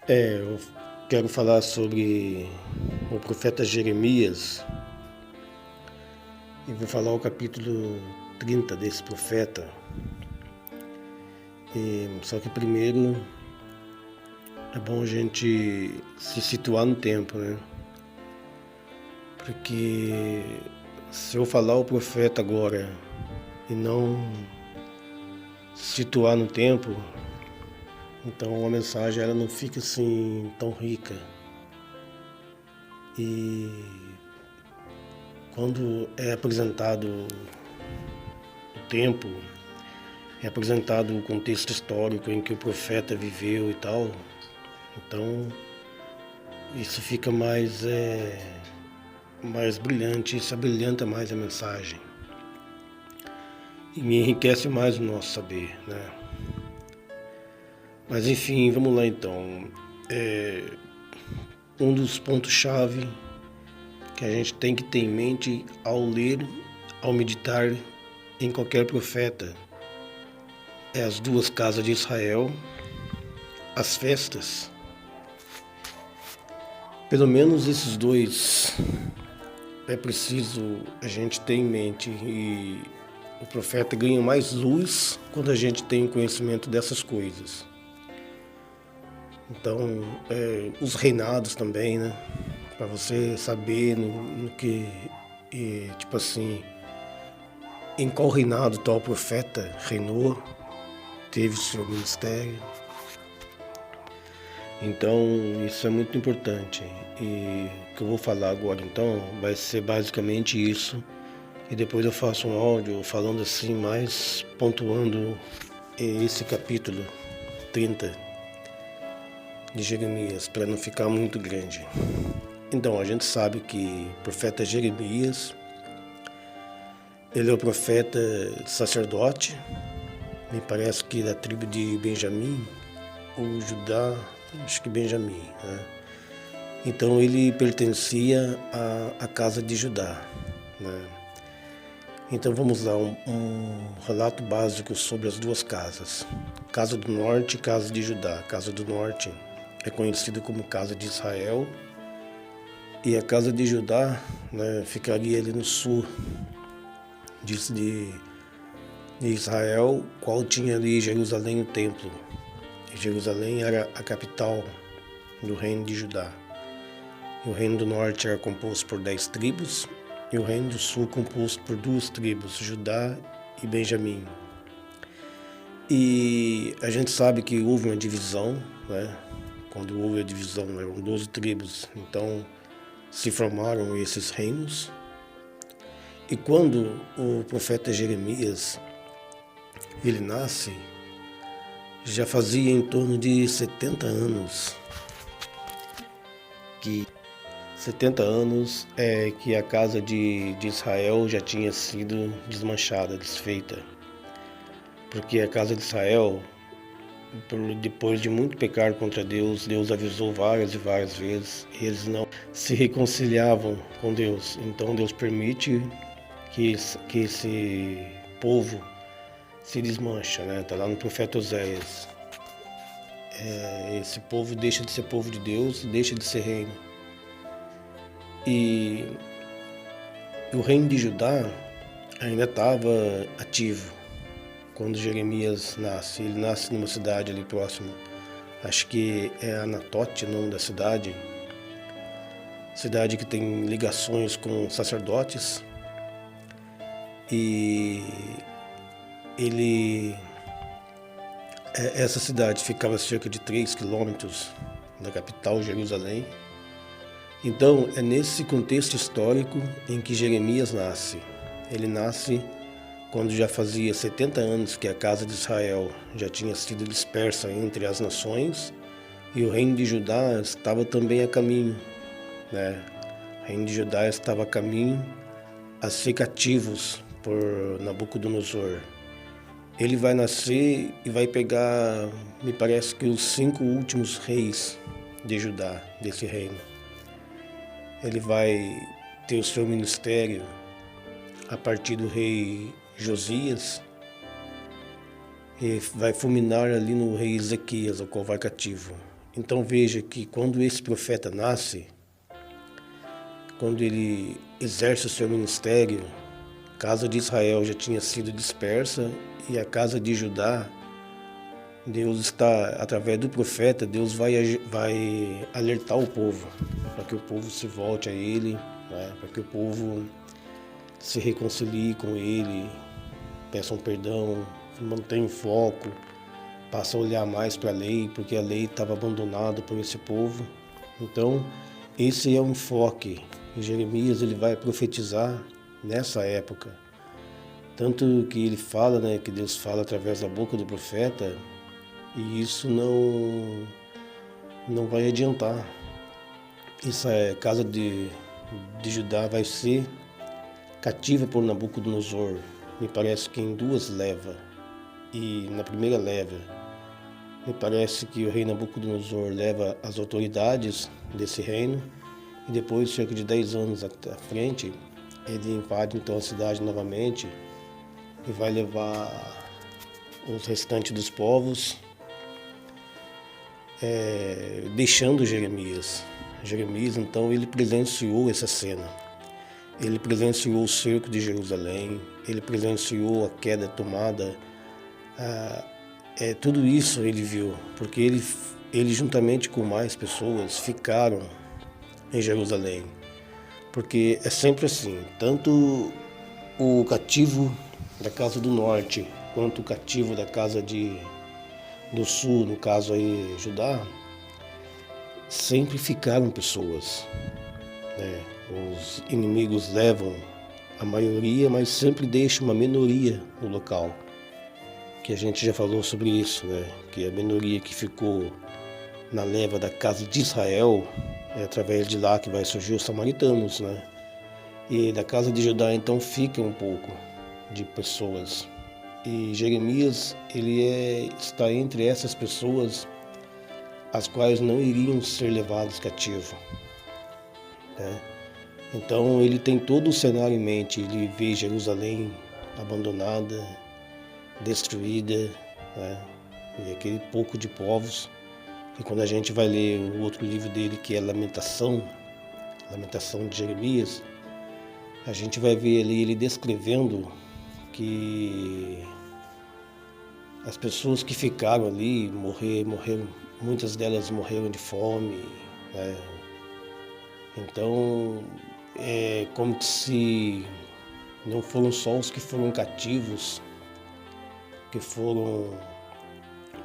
Eu quero falar sobre o profeta Jeremias e vou falar o capítulo 30 desse profeta. Só que primeiro é bom a gente se situar no tempo, né? Porque se eu falar o profeta agora e não se situar no tempo, então a mensagem ela não fica assim tão rica. E quando é apresentado o tempo, é apresentado o contexto histórico em que o profeta viveu e tal, então isso fica mais brilhante, isso abrilhanta mais a mensagem e me enriquece mais o nosso saber, né? Mas enfim, vamos lá então. Um dos pontos-chave que a gente tem que ter em mente ao ler, ao meditar em qualquer profeta é as duas casas de Israel, as festas. Pelo menos esses dois é preciso a gente ter em mente, e o profeta ganha mais luz quando a gente tem conhecimento dessas coisas. Então, os reinados também, né? Para você saber no que, tipo assim, em qual reinado tal profeta reinou, teve seu ministério. Então, isso é muito importante. E o que eu vou falar agora, então, vai ser basicamente isso. E depois eu faço um áudio falando assim, mais pontuando esse capítulo 30 de Jeremias, para não ficar muito grande. Então, a gente sabe que o profeta Jeremias, ele é o profeta sacerdote, me parece que da tribo de Benjamim, ou Judá, acho que Benjamim, né? Então ele pertencia à casa de Judá, né? Então vamos lá, um relato básico sobre as duas casas. Casa do Norte e Casa de Judá. Casa do Norte é conhecida como Casa de Israel, e a Casa de Judá, né, ficaria ali no sul de Israel, qual tinha ali Jerusalém, o templo. E Jerusalém era a capital do reino de Judá. E o reino do norte era composto por 10 tribos, e o reino do sul composto por 2 tribos, Judá e Benjamim. E a gente sabe que houve uma divisão, né? Quando houve a divisão, eram 12 tribos, então se formaram esses reinos. E quando o profeta Jeremias ele nasce, já fazia em torno de 70 anos que a casa de Israel já tinha sido desmanchada, desfeita. Porque a casa de Israel, depois de muito pecar contra Deus, Deus avisou várias e várias vezes, e eles não se reconciliavam com Deus. Então Deus permite que esse povo se desmancha, né? Está lá no profeta Oséias. Esse povo deixa de ser povo de Deus, deixa de ser reino. E o reino de Judá ainda estava ativo quando Jeremias nasce. Ele nasce numa cidade ali próximo, acho que é Anatote o nome da cidade que tem ligações com sacerdotes. E essa cidade ficava a cerca de 3 quilômetros da capital, Jerusalém. Então, é nesse contexto histórico em que Jeremias nasce. Ele nasce quando já fazia 70 anos que a casa de Israel já tinha sido dispersa entre as nações, e o reino de Judá estava também a caminho, né? O reino de Judá estava a caminho a ser cativos por Nabucodonosor. Ele vai nascer e vai pegar, me parece que os 5 últimos reis de Judá, desse reino. Ele vai ter o seu ministério a partir do rei Josias, e vai fulminar ali no rei Ezequias, o qual vai cativo. Então veja que quando esse profeta nasce, quando ele exerce o seu ministério, a casa de Israel já tinha sido dispersa e a casa de Judá, Deus está, através do profeta, Deus vai alertar o povo, para que o povo se volte a Ele, né? Para que o povo se reconcilie com Ele, peçam perdão, mantenham foco, passam a olhar mais para a lei, porque a lei estava abandonada por esse povo. Então, esse é o enfoque. E Jeremias ele vai profetizar nessa época. Tanto que ele fala, né, que Deus fala através da boca do profeta, e isso não vai adiantar. Essa casa de Judá vai ser cativa por Nabucodonosor, me parece que em 2 levas. E na primeira leva, me parece que o rei Nabucodonosor leva as autoridades desse reino, e depois, cerca de 10 anos à frente, ele invade então a cidade novamente e vai levar os restantes dos povos, deixando Jeremias. Jeremias, então, ele presenciou essa cena. Ele presenciou o cerco de Jerusalém, ele presenciou a queda, a tomada, tudo isso ele viu, porque ele juntamente com mais pessoas ficaram em Jerusalém. Porque é sempre assim, tanto o cativo da casa do norte, quanto o cativo da casa do sul, no caso aí Judá, sempre ficaram pessoas, né? Os inimigos levam a maioria, mas sempre deixam uma minoria no local. Que a gente já falou sobre isso, né? Que a minoria que ficou na leva da casa de Israel, é através de lá que vai surgir os samaritanos, né? E da casa de Judá, então, fica um pouco de pessoas. E Jeremias, ele está entre essas pessoas as quais não iriam ser levados cativo, né? Então, ele tem todo o cenário em mente. Ele vê Jerusalém abandonada, destruída, né? E aquele pouco de povos. E quando a gente vai ler o outro livro dele, que é Lamentação de Jeremias, a gente vai ver ali ele descrevendo que as pessoas que ficaram ali morreram, muitas delas morreram de fome, né? Então, é como se não foram só os que foram cativos, que foram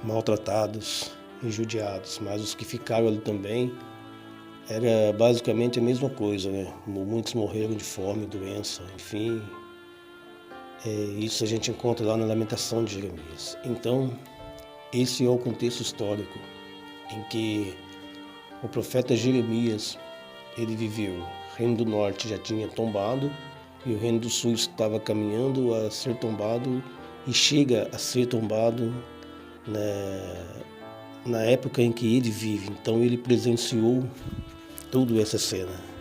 maltratados, injuriados, mas os que ficaram ali também, era basicamente a mesma coisa, né? Muitos morreram de fome, doença, enfim. Isso a gente encontra lá na Lamentação de Jeremias. Então, esse é o contexto histórico em que o profeta Jeremias, ele viveu. O reino do norte já tinha tombado e o reino do sul estava caminhando a ser tombado e chega a ser tombado na época em que ele vive. Então ele presenciou toda essa cena.